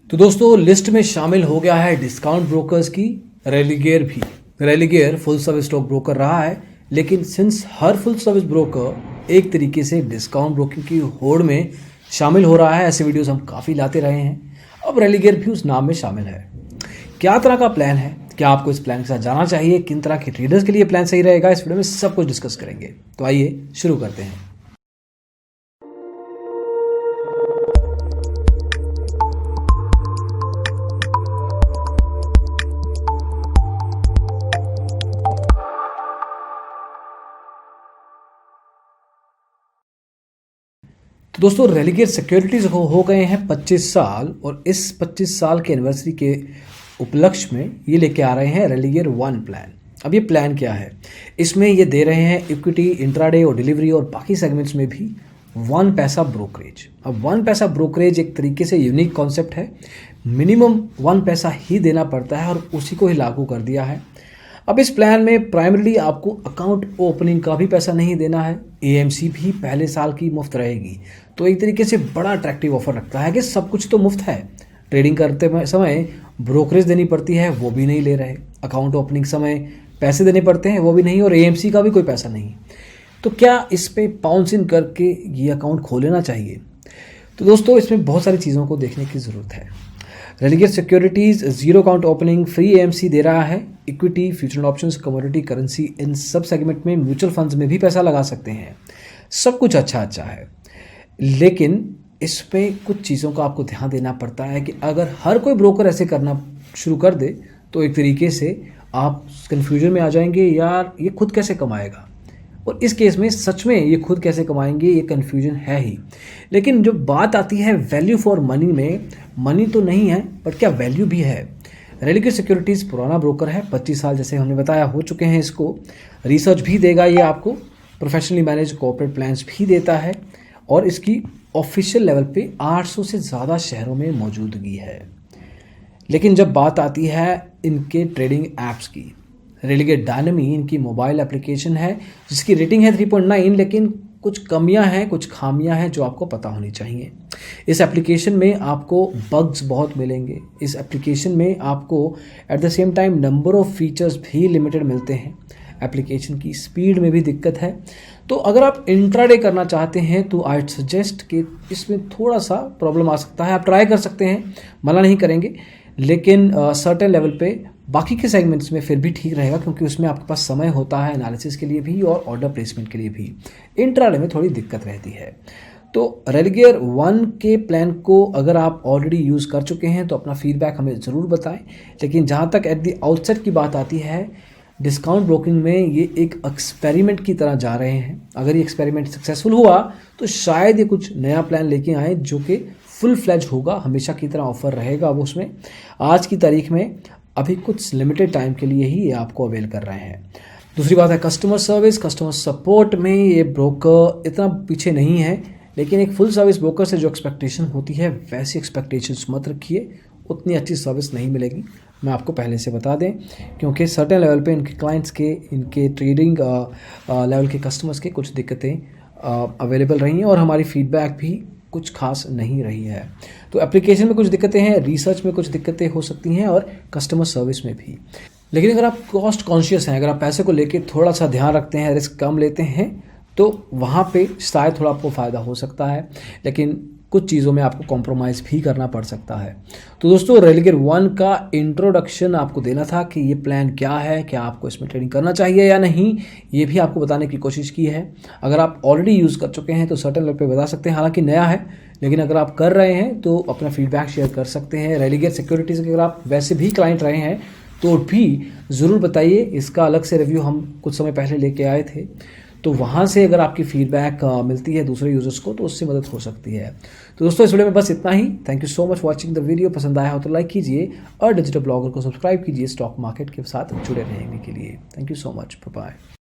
तो दोस्तों लिस्ट में शामिल हो गया है डिस्काउंट ब्रोकर्स की रेलिगेयर भी। Religare full service stock broker रहा है, लेकिन since her full service broker एक तरीके से डिस्काउंट ब्रोकिंग की होड़ में शामिल हो रहा है, ऐसे वीडियोस हम काफ़ी लाते रहे हैं। अब रेलिगेयर भी उस नाम में शामिल है। क्या तरह का प्लान है, क्या आपको इस प्लान के साथ जाना चाहिए, किन तरह के ट्रेडर्स के लिए प्लान सही रहेगा, इस वीडियो में सब कुछ डिस्कस करेंगे। तो आइए शुरू करते हैं। तो दोस्तों रेलिगेयर सिक्योरिटीज हो गए हैं 25 साल, और इस 25 साल के एनिवर्सरी के उपलक्ष्य में ये लेके आ रहे हैं रेलिगेयर वन प्लान। अब ये प्लान क्या है, इसमें ये दे रहे हैं इक्विटी, इंट्राडे और डिलीवरी और बाकी सेगमेंट्स में भी 1 पैसा ब्रोकरेज। अब 1 पैसा ब्रोकरेज एक तरीके से यूनिक कॉन्सेप्ट है। मिनिमम 1 पैसा ही देना पड़ता है और उसी को ही लागू कर दिया है। अब इस प्लान में प्राइमरीली आपको अकाउंट ओपनिंग का भी पैसा नहीं देना है, एएमसी भी पहले साल की मुफ्त रहेगी। तो एक तरीके से बड़ा अट्रैक्टिव ऑफर रखता है कि सब कुछ तो मुफ्त है, ट्रेडिंग करते समय ब्रोकरेज देनी पड़ती है वो भी नहीं ले रहे, अकाउंट ओपनिंग समय पैसे देने पड़ते हैं वो भी नहीं, और एएमसी का भी कोई पैसा नहीं। तो क्या इस पे पाउंस इन करके ये अकाउंट खोल लेना चाहिए? तो दोस्तों इसमें बहुत सारी चीज़ों को देखने की ज़रूरत है। Religare securities zero account opening, free AMC दे रहा है, equity, future options, commodity, currency, इन सब सेगमेंट में, म्यूचुअल फंड्स में भी पैसा लगा सकते हैं। सब कुछ अच्छा है, लेकिन इस पे कुछ चीज़ों का आपको ध्यान देना पड़ता है कि अगर हर कोई ब्रोकर ऐसे करना शुरू कर दे तो एक तरीके से आप कन्फ्यूजन में आ जाएंगे, यार ये खुद कैसे कमाएगा। और इस केस में सच में ये खुद कैसे कमाएंगे, ये कन्फ्यूजन है ही। लेकिन जो बात आती है वैल्यू फॉर मनी में, मनी तो नहीं है बट क्या वैल्यू भी है। रेलिगेयर सिक्योरिटीज़ पुराना ब्रोकर है, 25 साल जैसे हमने बताया हो चुके हैं इसको। रिसर्च भी देगा ये आपको, प्रोफेशनली मैनेज कॉर्पोरेट प्लान्स भी देता है, और इसकी ऑफिशियल लेवल पे 800 से ज़्यादा शहरों में मौजूदगी है। लेकिन जब बात आती है इनके ट्रेडिंग ऐप्स की, रेलिगेयर डायनेमी इनकी मोबाइल एप्लीकेशन है जिसकी रेटिंग है 3.9, लेकिन कुछ कमियां हैं, कुछ खामियां हैं जो आपको पता होनी चाहिए। इस एप्लीकेशन में आपको बग्स बहुत मिलेंगे। इस एप्लीकेशन में आपको at the same time number of features भी लिमिटेड मिलते हैं। एप्लीकेशन की स्पीड में भी दिक्कत है। तो अगर आप इंट्राडे करना चाहते हैं तो आई सजेस्ट कि इसमें थोड़ा सा प्रॉब्लम आ सकता है। आप ट्राई कर सकते हैं, मना नहीं करेंगे, लेकिन सर्टेन लेवल पे बाकी के सेगमेंट्स में फिर भी ठीक रहेगा, क्योंकि उसमें आपके पास समय होता है एनालिसिस के लिए भी और ऑर्डर प्लेसमेंट के लिए भी। इंट्राडे में थोड़ी दिक्कत रहती है। तो रेलिगेयर वन के प्लान को अगर आप ऑलरेडी यूज़ कर चुके हैं तो अपना फीडबैक हमें ज़रूर बताएं। लेकिन जहाँ तक एट द आउटसेट की बात आती है, डिस्काउंट ब्रोकिंग में ये एक एक्सपेरिमेंट की तरह जा रहे हैं। अगर ये एक्सपेरिमेंट सक्सेसफुल हुआ तो शायद ये कुछ नया प्लान लेके आए जो कि फुल फ्लैज होगा, हमेशा की तरह ऑफर रहेगा वो उसमें। आज की तारीख में अभी कुछ लिमिटेड टाइम के लिए ही ये आपको अवेल कर रहे हैं। दूसरी बात है कस्टमर सर्विस। कस्टमर सपोर्ट में ये ब्रोकर इतना पीछे नहीं है, लेकिन एक फुल सर्विस ब्रोकर से जो एक्सपेक्टेशन होती है वैसी एक्सपेक्टेशंस मत रखिए, उतनी अच्छी सर्विस नहीं मिलेगी, मैं आपको पहले से बता दें। क्योंकि सर्टेन लेवल पे इनके क्लाइंट्स के, इनके ट्रेडिंग लेवल के कस्टमर्स के कुछ दिक्कतें अवेलेबल रही हैं, और हमारी फीडबैक भी कुछ खास नहीं रही है। तो एप्लीकेशन में कुछ दिक्कतें हैं, रिसर्च में कुछ दिक्कतें हो सकती हैं, और कस्टमर सर्विस में भी। लेकिन अगर आप कॉस्ट कॉन्शियस हैं, अगर आप पैसे को लेके थोड़ा सा ध्यान रखते हैं, रिस्क कम लेते हैं, तो वहाँ पे शायद थोड़ा आपको फ़ायदा हो सकता है। लेकिन कुछ चीज़ों में आपको कॉम्प्रोमाइज़ भी करना पड़ सकता है। तो दोस्तों रेलिगेयर वन का इंट्रोडक्शन आपको देना था कि ये प्लान क्या है, क्या आपको इसमें ट्रेडिंग करना चाहिए या नहीं, ये भी आपको बताने की कोशिश की है। अगर आप ऑलरेडी यूज़ कर चुके हैं तो सर्टेन लेवल पे बता सकते हैं, हालांकि नया है, लेकिन अगर आप कर रहे हैं तो अपना फीडबैक शेयर कर सकते हैं। रेलिगेयर सिक्योरिटीज़ अगर आप वैसे भी क्लाइंट रहे हैं तो भी ज़रूर बताइए। इसका अलग से रिव्यू हम कुछ समय पहले लेके आए थे, तो वहाँ से अगर आपकी फीडबैक मिलती है दूसरे यूजर्स को तो उससे मदद हो सकती है। तो दोस्तों इस वीडियो में बस इतना ही। Thank you so much watching the video. पसंद आया हो तो लाइक कीजिए और डिजिटल ब्लॉगर को सब्सक्राइब कीजिए स्टॉक मार्केट के साथ जुड़े रहने के लिए। Thank you so much, bye bye.